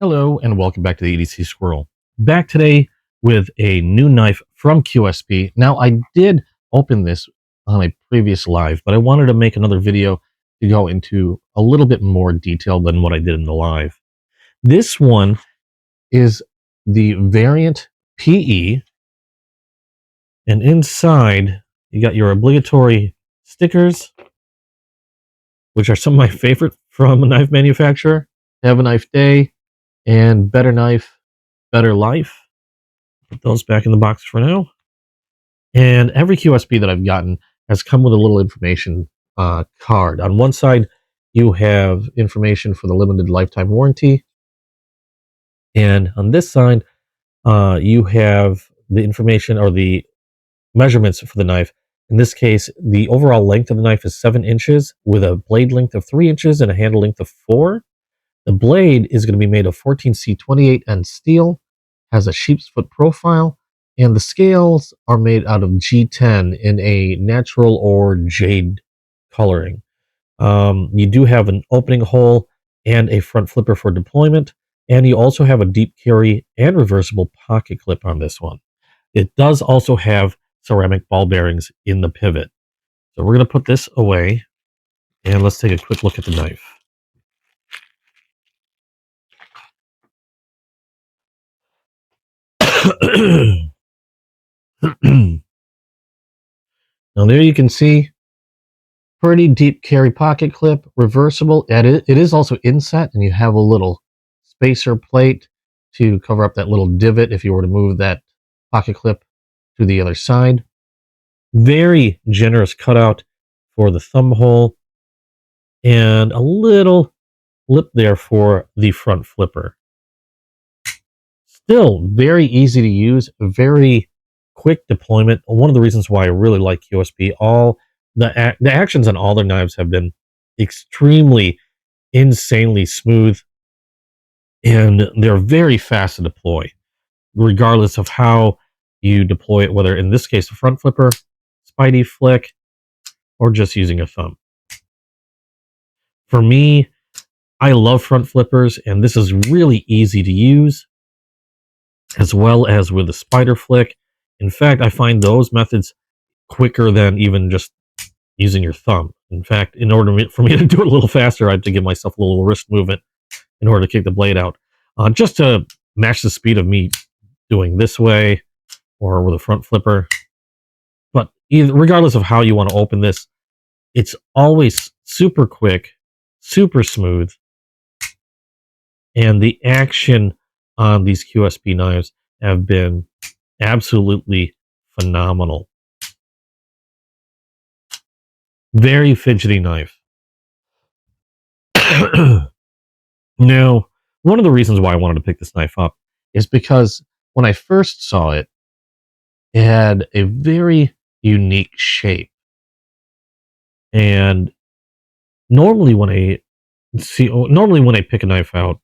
Hello and welcome back to the EDC Squirrel. Back today with a new knife from QSP. Now I did open this on a previous live, but I wanted to make another video to go into a little bit more detail than what I did in the live. This one is the Variant PE, and inside you got your obligatory stickers, which are some of my favorite from a knife manufacturer. Have a Knife Day and Better Knife, Better Life. Put those back in the box for now. And every QSP that I've gotten has come with a little information card. On one side, you have information for the limited lifetime warranty. And on this side, you have the information or the measurements for the knife. In this case, the overall length of the knife is 7 inches with a blade length of 3 inches and a handle length of 4. The blade is going to be made of 14C28N steel, has a sheep's foot profile, and the scales are made out of G10 in a natural or jade coloring. You do have an opening hole and a front flipper for deployment, and you also have a deep carry and reversible pocket clip on this one. It does also have ceramic ball bearings in the pivot. So we're going to put this away, and let's take a quick look at the knife. Now there you can see pretty deep carry pocket clip, reversible. It is also inset, and you have a little spacer plate to cover up that little divot if you were to move that pocket clip to the other side. Very generous cutout for the thumb hole, and a little lip there for the front flipper. Still very easy to use, very quick deployment. One of the reasons why I really like QSP, all the actions on all their knives have been extremely, insanely smooth, and they're very fast to deploy, regardless of how you deploy it, whether in this case a front flipper, spidey flick, or just using a thumb. For me, I love front flippers, and this is really easy to use, as well as with the spider flick. In fact, I find those methods quicker than even just using your thumb. In fact, in order for me to do it a little faster, I have to give myself a little wrist movement in order to kick the blade out, just to match the speed of me doing this way or with a front flipper. But regardless of how you want to open this, it's always super quick, super smooth, and the action on these QSP knives have been absolutely phenomenal. Very fidgety knife. Now, one of the reasons why I wanted to pick this knife up is because when I first saw it, it had a very unique shape. And normally when I pick a knife out,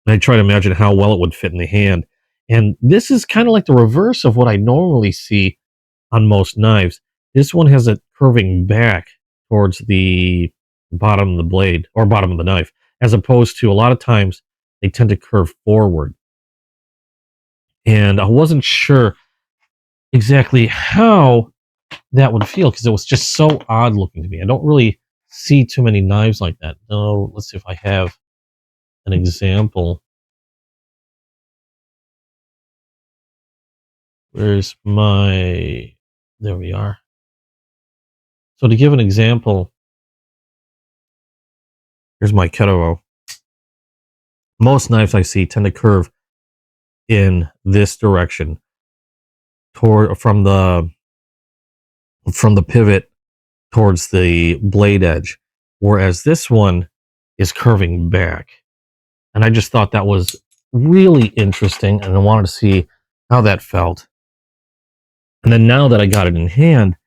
I try to imagine how well it would fit in the hand. And this is kind of like the reverse of what I normally see on most knives. This one has it curving back towards the bottom of the blade or bottom of the knife, as opposed to a lot of times they tend to curve forward. And I wasn't sure exactly how that would feel because it was just so odd looking to me. I don't really see too many knives like that. No, let's see if I have an example. Where's my... There we are. So to give an example, here's my Ketoro. Most knives I see tend to curve in this direction from the pivot towards the blade edge, whereas this one is curving back. And I just thought that was really interesting, and I wanted to see how that felt. And then now that I got it in hand,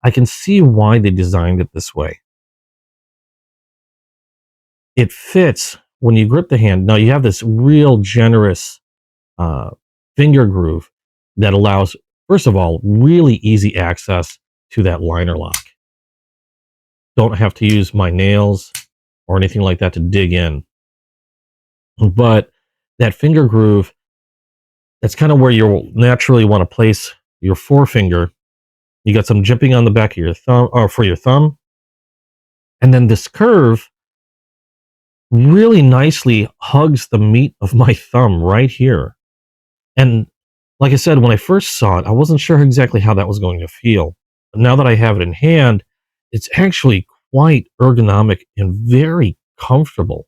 I can see why they designed it this way. It fits when you grip the hand. Now you have this real generous finger groove that allows, first of all, really easy access to that liner lock. Don't have to use my nails or anything like that to dig in. But that finger groove, that's kind of where you'll naturally want to place your forefinger. You got some jimping on the back of your thumb, or for your thumb, and then this curve really nicely hugs the meat of my thumb right here. And like I said, when I first saw it, I wasn't sure exactly how that was going to feel. But now that I have it in hand, it's actually quite ergonomic and very comfortable.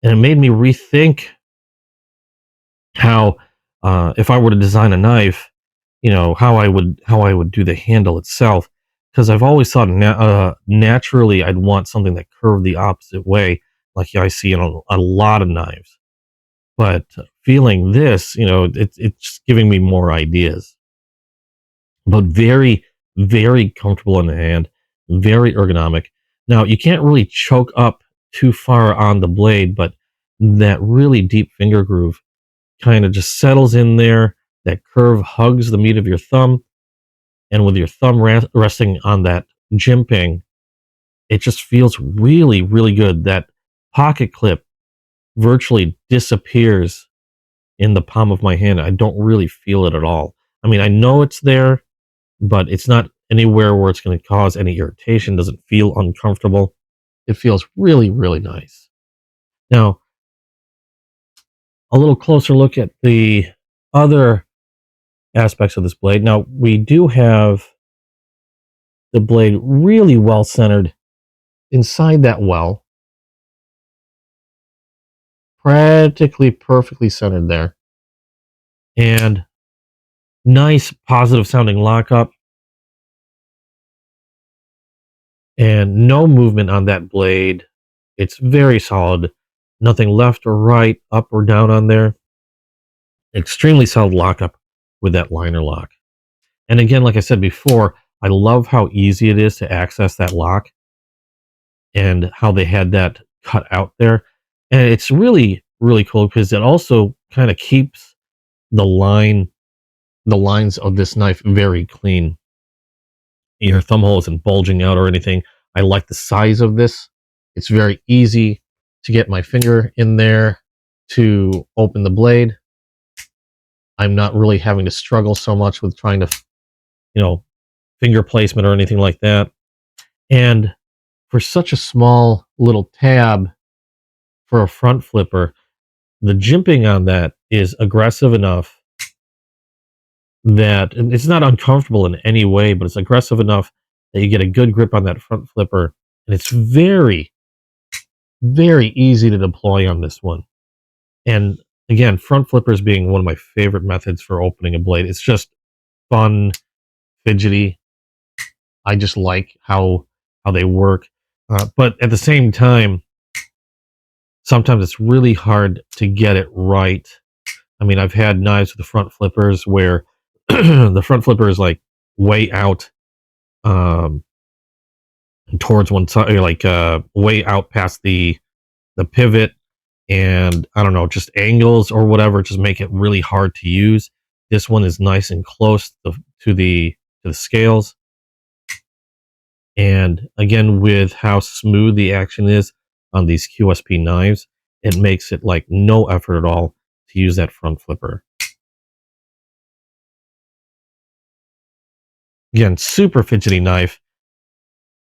And it made me rethink how, if I were to design a knife, how I would do the handle itself. Because I've always thought naturally I'd want something that curved the opposite way, like I see in a lot of knives. But feeling this, it's giving me more ideas. But very, very comfortable in the hand, very ergonomic. Now, you can't really choke up too far on the blade, but that really deep finger groove kind of just settles in there. That curve hugs the meat of your thumb, and with your thumb resting on that jimping, it just feels really, really good. That pocket clip virtually disappears in the palm of my hand. I don't really feel it at all. I mean, I know it's there, but it's not anywhere where it's going to cause any irritation. Doesn't feel uncomfortable. It feels really, really nice. Now, a little closer look at the other aspects of this blade. Now, we do have the blade really well centered inside that well, practically perfectly centered there, and nice positive sounding lockup, and no movement on that blade. It's very solid. Nothing left or right, up or down on there. Extremely solid lockup with that liner lock. And again, like I said before, I love how easy it is to access that lock and how they had that cut out there. And it's really, really cool because it also kind of keeps the lines of this knife very clean. Your thumb hole isn't bulging out or anything. I like the size of this. It's very easy to get my finger in there to open the blade. I'm not really having to struggle so much with trying to, you know, finger placement or anything like that. And for such a small little tab for a front flipper, the jimping on that is aggressive enough that it's not uncomfortable in any way, but it's aggressive enough that you get a good grip on that front flipper. And it's very, very easy to deploy on this one. And again, front flippers being one of my favorite methods for opening a blade. It's just fun, fidgety. I just like how they work. But at the same time, sometimes it's really hard to get it right. I mean, I've had knives with the front flippers where the front flipper is like way out um, towards one side, or like way out past the pivot, and I don't know, just angles or whatever, just make it really hard to use. This one is nice and close to the scales, and again, with how smooth the action is on these QSP knives, it makes it like no effort at all to use that front flipper. Again, super fidgety knife.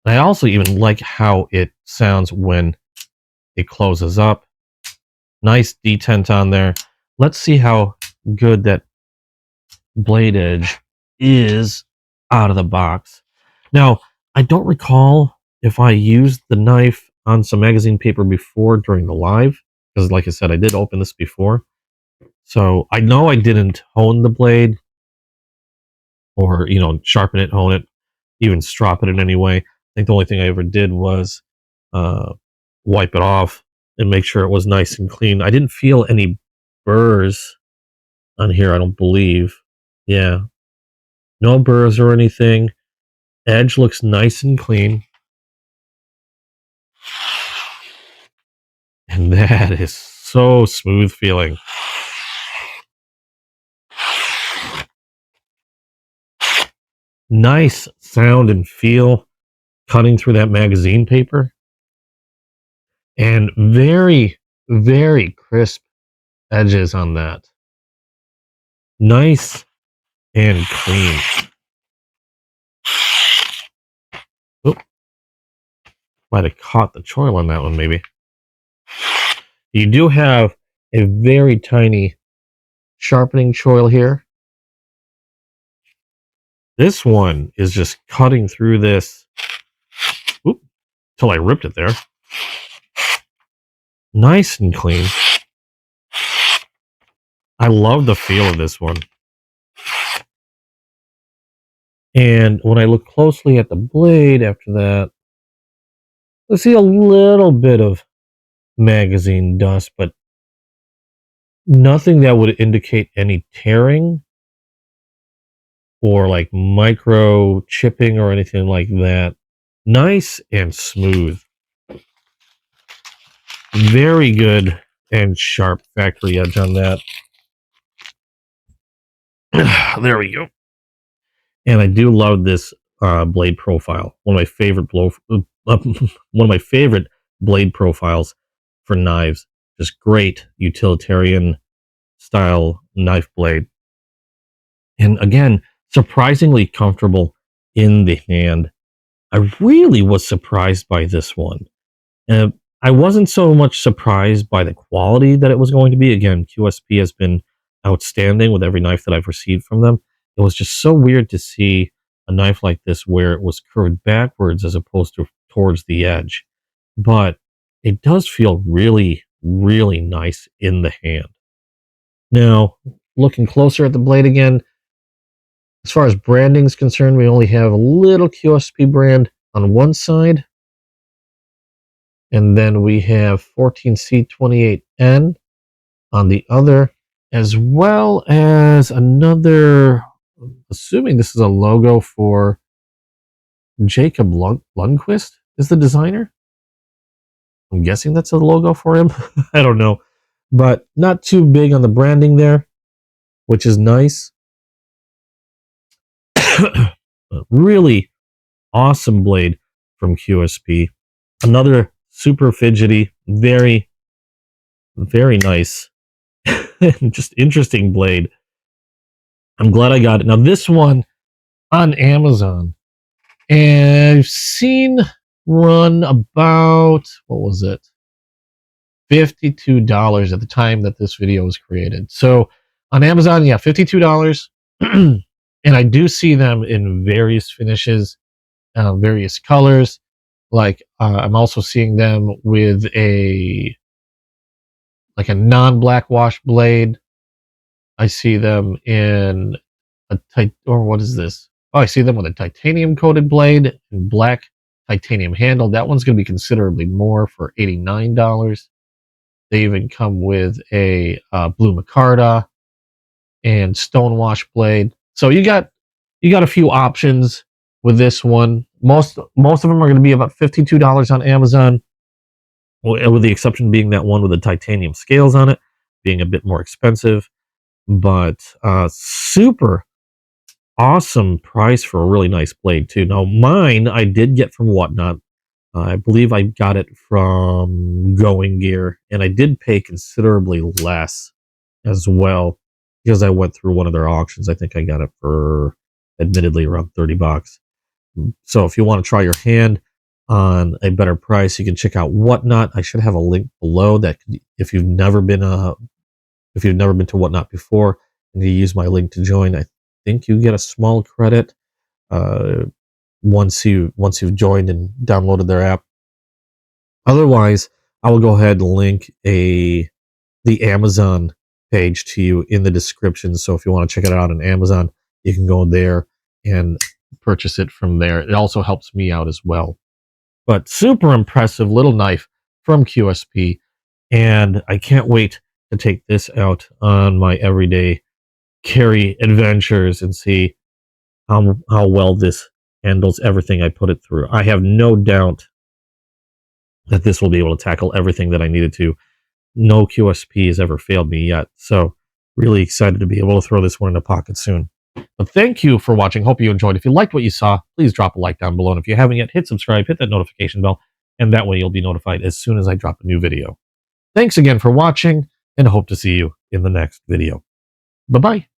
I also even like how it sounds when it closes up. Nice detent on there. Let's see how good that blade edge is out of the box. Now, I don't recall if I used the knife on some magazine paper before during the live, because like I said, I did open this before. So I know I didn't hone the blade or, sharpen it, hone it, even strop it in any way. I think the only thing I ever did was uh, wipe it off and make sure it was nice and clean. I didn't feel any burrs on here, I don't believe. Yeah, no burrs or anything. Edge looks nice and clean. And that is so smooth feeling. Nice sound and feel. cutting through that magazine paper, and very, very crisp edges on that. Nice and clean. Oh, might have caught the choil on that one, maybe. You do have a very tiny sharpening choil here. This one is just cutting through this. Oop, till I ripped it there. Nice and clean. I love the feel of this one. And when I look closely at the blade after that, I see a little bit of magazine dust, but nothing that would indicate any tearing or like micro chipping or anything like that. Nice and smooth. Very good and sharp factory edge on that. There we go. And I do love this blade profile. One of my favorite blade profiles for knives. Just great utilitarian style knife blade. And again, surprisingly comfortable in the hand. I really was surprised by this one. I wasn't so much surprised by the quality that it was going to be. Again, QSP has been outstanding with every knife that I've received from them. It was just so weird to see a knife like this where it was curved backwards as opposed to towards the edge. But it does feel really, really nice in the hand. Now, looking closer at the blade again, as far as branding is concerned, we only have a little QSP brand on one side. And then we have 14C28N on the other, as well as another, assuming this is a logo for Jacob Lundquist is the designer. I'm guessing that's a logo for him. I don't know. But not too big on the branding there, which is nice. Really awesome blade from QSP. Another super fidgety, very, very nice, just interesting blade. I'm glad I got it. Now this one on Amazon, and I've seen run about, what was it? $52 at the time that this video was created. So on Amazon, yeah, $52. And I do see them in various finishes, various colors. Like I'm also seeing them with a non-black wash blade. I see them in or what is this? Oh, I see them with a titanium coated blade and black titanium handle. That one's going to be considerably more for $89. They even come with a blue micarta and stonewash blade. So you got a few options with this one. Most of them are going to be about $52 on Amazon, with the exception being that one with the titanium scales on it being a bit more expensive. But super awesome price for a really nice blade too. Now mine I did get from Whatnot. I believe I got it from Going Gear, and I did pay considerably less as well because I went through one of their auctions. I think I got it for admittedly around $30. So if you want to try your hand on a better price, you can check out Whatnot. I should have a link below that if you've never been to Whatnot before and you use my link to join, I think you get a small credit once you've joined and downloaded their app. Otherwise, I will go ahead and link the Amazon page to you in the description. So if you want to check it out on Amazon, you can go there and purchase it from there. It also helps me out as well. But super impressive little knife from QSP, and I can't wait to take this out on my everyday carry adventures and see how well this handles everything I put it through. I have no doubt that this will be able to tackle everything that I needed to. No QSP has ever failed me yet, so really excited to be able to throw this one in the pocket soon. But thank you for watching. Hope you enjoyed. If you liked what you saw, please drop a like down below. And if you haven't yet, hit subscribe, hit that notification bell, and that way you'll be notified as soon as I drop a new video. Thanks again for watching, and hope to see you in the next video. Bye-bye.